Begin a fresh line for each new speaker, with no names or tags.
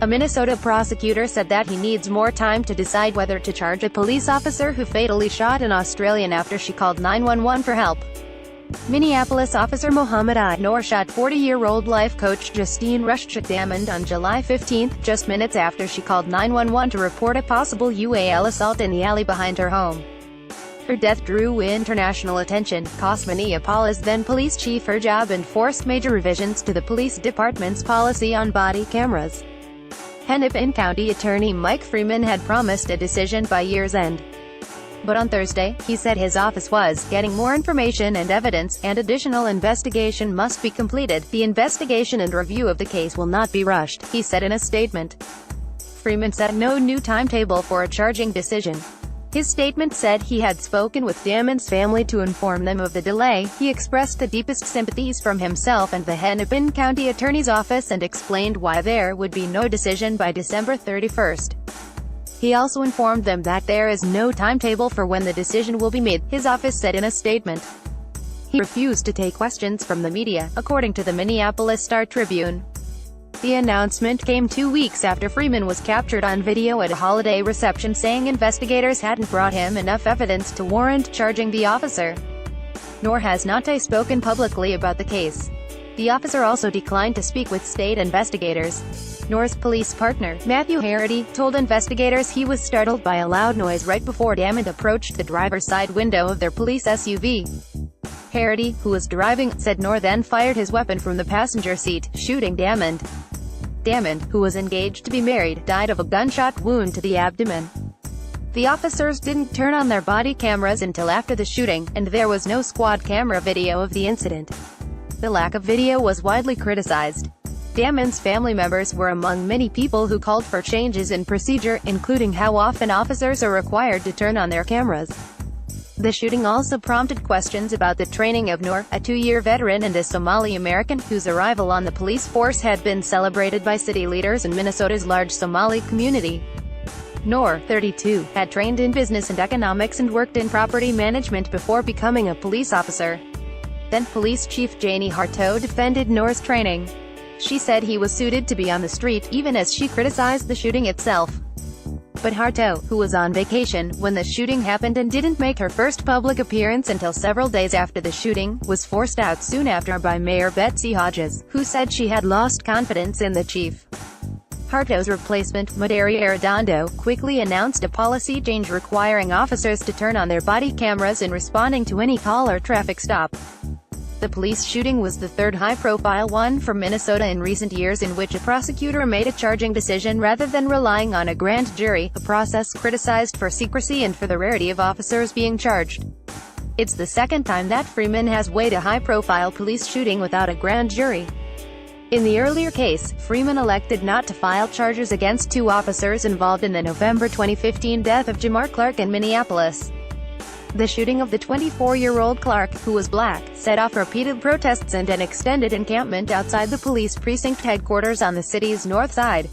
A Minnesota prosecutor said that he needs more time to decide whether to charge a police officer who fatally shot an Australian after she called 911 for help. Minneapolis Officer Mohamed Noor shot 40-year-old life coach Justine Diamond on July 15, just minutes after she called 911 to report a possible UAL assault in the alley behind her home. Her death drew international attention, cost Minneapolis then police chief her job, and forced major revisions to the police department's policy on body cameras. Hennepin County Attorney Mike Freeman had promised a decision by year's end. But on Thursday, he said his office was getting more information and evidence, and additional investigation must be completed. The investigation and review of the case will not be rushed, he said in a statement. Freeman set no new timetable for a charging decision. His statement said he had spoken with Diamond's family to inform them of the delay. He expressed the deepest sympathies from himself and the Hennepin County Attorney's Office and explained why there would be no decision by December 31st. He also informed them that there is no timetable for when the decision will be made, his office said in a statement. He refused to take questions from the media, according to the Minneapolis Star-Tribune. The announcement came 2 weeks after Freeman was captured on video at a holiday reception saying investigators hadn't brought him enough evidence to warrant charging the officer. Noor has not spoken publicly about the case. The officer also declined to speak with state investigators. Noor's police partner, Matthew Harity, told investigators he was startled by a loud noise right before Diamond approached the driver's side window of their police SUV. Harity, who was driving, said Noor then fired his weapon from the passenger seat, shooting Diamond. Diamond, who was engaged to be married, died of a gunshot wound to the abdomen. The officers didn't turn on their body cameras until after the shooting, and there was no squad camera video of the incident. The lack of video was widely criticized. Diamond's family members were among many people who called for changes in procedure, including how often officers are required to turn on their cameras. The shooting also prompted questions about the training of Noor, a 2-year veteran and a Somali American, whose arrival on the police force had been celebrated by city leaders in Minnesota's large Somali community. Noor, 32, had trained in business and economics and worked in property management before becoming a police officer. Then Police Chief Janie Harteau defended Noor's training. She said he was suited to be on the street, even as she criticized the shooting itself. But Harteau, who was on vacation when the shooting happened and didn't make her first public appearance until several days after the shooting, was forced out soon after by Mayor Betsy Hodges, who said she had lost confidence in the chief. Harteau's replacement, Madari Arredondo, quickly announced a policy change requiring officers to turn on their body cameras in responding to any call or traffic stop. The police shooting was the third high-profile one from Minnesota in recent years in which a prosecutor made a charging decision rather than relying on a grand jury, a process criticized for secrecy and for the rarity of officers being charged. It's the second time that Freeman has weighed a high-profile police shooting without a grand jury. In the earlier case, Freeman elected not to file charges against 2 officers involved in the November 2015 death of Jamar Clark in Minneapolis. The shooting of the 24-year-old Clark, who was black, set off repeated protests and an extended encampment outside the police precinct headquarters on the city's north side.